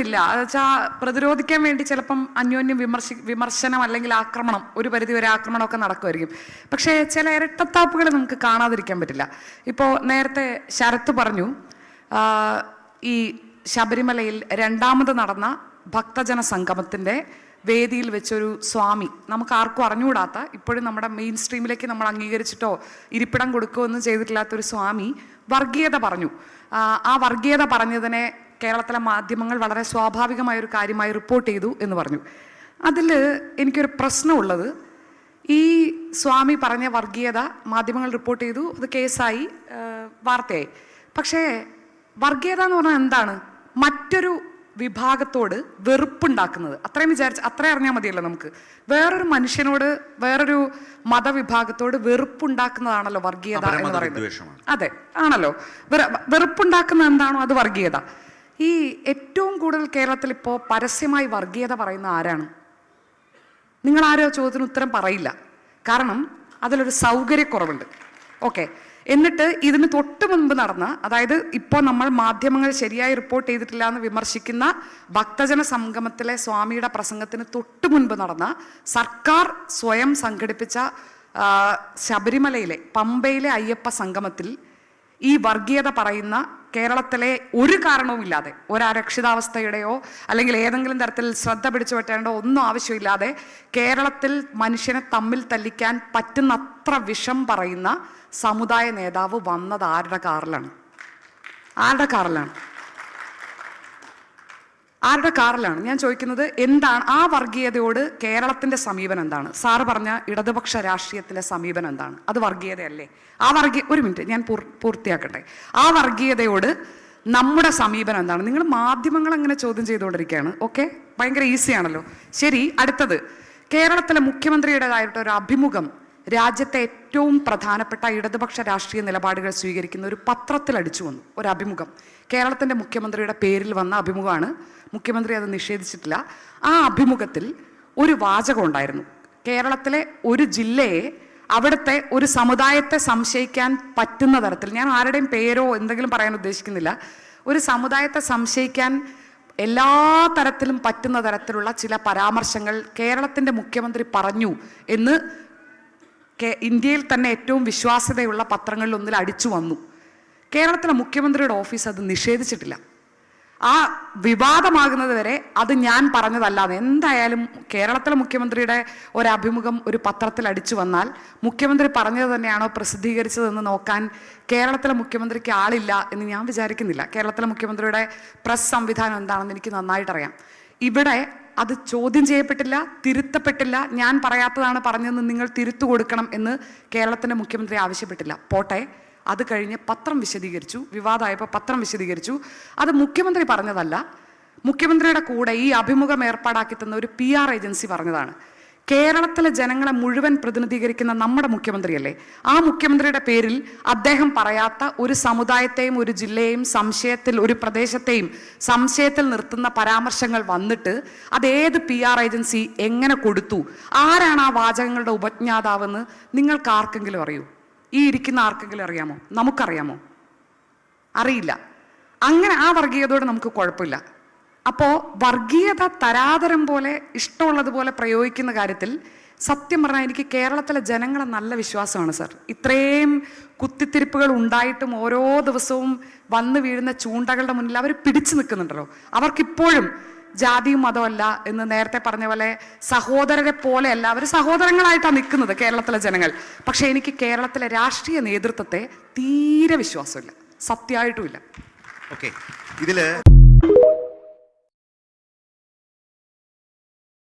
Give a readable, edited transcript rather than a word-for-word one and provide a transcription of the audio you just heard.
ഇല്ല. പ്രതിരോധിക്കാൻ വേണ്ടി ചിലപ്പം അന്യോന്യം വിമർശനം അല്ലെങ്കിൽ ആക്രമണം, ഒരു പരിധിവരെ ആക്രമണമൊക്കെ നടക്കുമായിരിക്കും. പക്ഷേ ചില ഇരട്ടത്താപ്പുകൾ നമുക്ക് കാണാതിരിക്കാൻ പറ്റില്ല. ഇപ്പോൾ നേരത്തെ ശരത്ത് പറഞ്ഞു, ഈ ശബരിമലയിൽ രണ്ടാമത് നടന്ന ഭക്തജന സംഗമത്തിൻ്റെ വേദിയിൽ വെച്ചൊരു സ്വാമി, നമുക്ക് ആർക്കും അറിഞ്ഞുകൂടാത്ത, ഇപ്പോഴും നമ്മുടെ മെയിൻ സ്ട്രീമിലേക്ക് നമ്മൾ അംഗീകരിച്ചിട്ടോ ഇരിപ്പിടം കൊടുക്കുകയോ ഒന്നും ചെയ്തിട്ടില്ലാത്തൊരു സ്വാമി വർഗീയത പറഞ്ഞു. ആ വർഗീയത പറഞ്ഞതിനെ കേരളത്തിലെ മാധ്യമങ്ങൾ വളരെ സ്വാഭാവികമായൊരു കാര്യമായി റിപ്പോർട്ട് ചെയ്തു എന്ന് പറഞ്ഞു. അതിൽ എനിക്കൊരു പ്രശ്നമുള്ളത്, ഈ സ്വാമി പറഞ്ഞ വർഗീയത മാധ്യമങ്ങൾ റിപ്പോർട്ട് ചെയ്തു, അത് കേസായി, വാർത്തയായി. പക്ഷേ വർഗീയത എന്ന് പറഞ്ഞാൽ എന്താണ്? മറ്റൊരു വിഭാഗത്തോട് വെറുപ്പുണ്ടാക്കുന്നത്. അത്രയും അറിഞ്ഞാൽ മതിയല്ലോ നമുക്ക്. വേറൊരു മനുഷ്യനോട്, വേറൊരു മതവിഭാഗത്തോട് വെറുപ്പുണ്ടാക്കുന്നതാണല്ലോ വർഗീയത എന്ന് പറയുന്നത്. അതെ, ആണല്ലോ. വെറുപ്പുണ്ടാക്കുന്ന എന്താണോ അത് വർഗീയത. ഈ ഏറ്റവും കൂടുതൽ കേരളത്തിൽ ഇപ്പോൾ പരസ്യമായി വർഗീയത പറയുന്ന ആരാണ്? നിങ്ങൾ ആരോ ചോദ്യത്തിന് ഉത്തരം പറയില്ല. കാരണം അതിലൊരു സൗകര്യക്കുറവുണ്ട്. ഓക്കെ, എന്നിട്ട് ഇതിന് തൊട്ട് മുൻപ് നടന്ന, അതായത് ഇപ്പോൾ നമ്മൾ മാധ്യമങ്ങൾ ശരിയായി റിപ്പോർട്ട് ചെയ്തിട്ടില്ല എന്ന് വിമർശിക്കുന്ന ഭക്തജന സംഗമത്തിലെ സ്വാമിയുടെ പ്രസംഗത്തിന് തൊട്ട് മുൻപ് നടന്ന സർക്കാർ സ്വയം സംഘടിപ്പിച്ച ശബരിമലയിലെ പമ്പയിലെ അയ്യപ്പ സംഗമത്തിൽ ഈ വർഗീയത പറയുന്ന കേരളത്തിലെ ഒരു കാരണവുമില്ലാതെ, ഒരരക്ഷിതാവസ്ഥയുടെയോ അല്ലെങ്കിൽ ഏതെങ്കിലും തരത്തിൽ ശ്രദ്ധ പിടിച്ചു പറ്റേണ്ടോ ഒന്നും ആവശ്യമില്ലാതെ കേരളത്തിൽ മനുഷ്യനെ തമ്മിൽ തല്ലിക്കാൻ പറ്റുന്നത്ര വിഷം പറയുന്ന സമുദായ നേതാവ് വന്നത് ആരുടെ കാറിലാണ്? ആരുടെ കാറിലാണ്? ഞാൻ ചോദിക്കുന്നത്, എന്താണ് ആ വർഗീയതയോട് കേരളത്തിന്റെ സമീപനം എന്താണ്? സാറ് പറഞ്ഞ ഇടതുപക്ഷ രാഷ്ട്രീയത്തിലെ സമീപനം എന്താണ്? അത് വർഗീയതയല്ലേ? ഒരു മിനിറ്റ്, ഞാൻ പൂർത്തിയാക്കട്ടെ. ആ വർഗീയതയോട് നമ്മുടെ സമീപനം എന്താണ്? നിങ്ങൾ മാധ്യമങ്ങൾ അങ്ങനെ ചോദ്യം ചെയ്തുകൊണ്ടിരിക്കുകയാണ്. ഓക്കെ, ഭയങ്കര ഈസിയാണല്ലോ. ശരി, അടുത്തത്, കേരളത്തിലെ മുഖ്യമന്ത്രിയുടേതായിട്ടൊരു അഭിമുഖം രാജ്യത്തെ ഏറ്റവും പ്രധാനപ്പെട്ട ഇടതുപക്ഷ രാഷ്ട്രീയ നിലപാടുകൾ സ്വീകരിക്കുന്ന ഒരു പത്രത്തിൽ അടിച്ചു വന്നു. ഒരു അഭിമുഖം, കേരളത്തിൻ്റെ മുഖ്യമന്ത്രിയുടെ പേരിൽ വന്ന അഭിമുഖമാണ്. മുഖ്യമന്ത്രി അത് നിഷേധിച്ചിട്ടില്ല. ആ അഭിമുഖത്തിൽ ഒരു വാചകം ഉണ്ടായിരുന്നു. കേരളത്തിലെ ഒരു ജില്ലയെ, അവിടുത്തെ ഒരു സമുദായത്തെ സംശയിക്കാൻ പറ്റുന്ന തരത്തിൽ, ഞാൻ ആരുടെയും പേരോ എന്തെങ്കിലും പറയാൻ ഉദ്ദേശിക്കുന്നില്ല, ഒരു സമുദായത്തെ സംശയിക്കാൻ എല്ലാ തരത്തിലും പറ്റുന്ന തരത്തിലുള്ള ചില പരാമർശങ്ങൾ കേരളത്തിൻ്റെ മുഖ്യമന്ത്രി പറഞ്ഞു എന്ന് ഇന്ത്യയിൽ തന്നെ ഏറ്റവും വിശ്വാസ്യതയുള്ള പത്രങ്ങളിൽ ഒന്നിൽ അടിച്ചു വന്നു. കേരളത്തിലെ മുഖ്യമന്ത്രിയുടെ ഓഫീസ് അത് നിഷേധിച്ചിട്ടില്ല. ആ വിവാദമാകുന്നത് വരെ അത് ഞാൻ പറഞ്ഞതല്ലാതെ, എന്തായാലും കേരളത്തിലെ മുഖ്യമന്ത്രിയുടെ ഒരഭിമുഖം ഒരു പത്രത്തിൽ അടിച്ചു വന്നാൽ മുഖ്യമന്ത്രി പറഞ്ഞത് തന്നെയാണോ പ്രസിദ്ധീകരിച്ചതെന്ന് നോക്കാൻ കേരളത്തിലെ മുഖ്യമന്ത്രിക്ക് ആളില്ല എന്ന് ഞാൻ വിചാരിക്കുന്നില്ല. കേരളത്തിലെ മുഖ്യമന്ത്രിയുടെ പ്രസ് സംവിധാനം എന്താണെന്ന് എനിക്ക് നന്നായിട്ടറിയാം. ഇവിടെ അത് ചോദ്യം ചെയ്യപ്പെട്ടില്ല, തിരുത്തപ്പെട്ടില്ല. ഞാൻ പറയാത്തതാണ് പറഞ്ഞതെന്ന് നിങ്ങൾ തിരുത്തു കൊടുക്കണം എന്ന് കേരളത്തിൻ്റെ മുഖ്യമന്ത്രി ആവശ്യപ്പെട്ടില്ല. പോട്ടെ, അത് കഴിഞ്ഞ് പത്രം വിശദീകരിച്ചു, വിവാദമായപ്പോൾ പത്രം വിശദീകരിച്ചു. അത് മുഖ്യമന്ത്രി പറഞ്ഞതല്ല, മുഖ്യമന്ത്രിയുടെ കൂടെ ഈ അഭിമുഖം ഏർപ്പാടാക്കി തന്ന ഒരു PR ഏജൻസി പറഞ്ഞതാണ്. കേരളത്തിലെ ജനങ്ങളെ മുഴുവൻ പ്രതിനിധീകരിക്കുന്ന നമ്മുടെ മുഖ്യമന്ത്രിയല്ലേ, ആ മുഖ്യമന്ത്രിയുടെ പേരിൽ അദ്ദേഹം പറയാത്ത ഒരു സമുദായത്തെയും ഒരു ജില്ലയെയും സംശയത്തിൽ, ഒരു പ്രദേശത്തെയും സംശയത്തിൽ നിർത്തുന്ന പരാമർശങ്ങൾ വന്നിട്ട് അതേത് PR ഏജൻസി എങ്ങനെ കൊടുത്തു, ആരാണ് ആ വാചകങ്ങളുടെ ഉപജ്ഞാതാവെന്ന് നിങ്ങൾക്ക് ആർക്കെങ്കിലും അറിയൂ? ഈ ഇരിക്കുന്ന ആർക്കെങ്കിലും അറിയാമോ? നമുക്കറിയാമോ? അറിയില്ല. അങ്ങനെ ആ വർഗീയതയോട് നമുക്ക് കുഴപ്പമില്ല. അപ്പോൾ വർഗീയത തരാതരം പോലെ ഇഷ്ടമുള്ളതുപോലെ പ്രയോഗിക്കുന്ന കാര്യത്തിൽ സത്യം പറഞ്ഞാൽ എനിക്ക് കേരളത്തിലെ ജനങ്ങളെ നല്ല വിശ്വാസമാണ് സർ. ഇത്രയും കുത്തിത്തിരിപ്പുകൾ ഉണ്ടായിട്ടും ഓരോ ദിവസവും വന്നു വീഴുന്ന ചൂണ്ടകളുടെ മുന്നിൽ അവർ പിടിച്ചു നിൽക്കുന്നുണ്ടല്ലോ. അവർക്കിപ്പോഴും ജാതിയും മതമല്ല എന്ന് നേരത്തെ പറഞ്ഞ പോലെ സഹോദരരെ പോലെയല്ല, അവർ സഹോദരങ്ങളായിട്ടാണ് നിൽക്കുന്നത് കേരളത്തിലെ ജനങ്ങൾ. പക്ഷെ എനിക്ക് കേരളത്തിലെ രാഷ്ട്രീയ നേതൃത്വത്തെ തീരെ വിശ്വാസമില്ല, സത്യമായിട്ടുമില്ല. ഓക്കെ, ഇതില്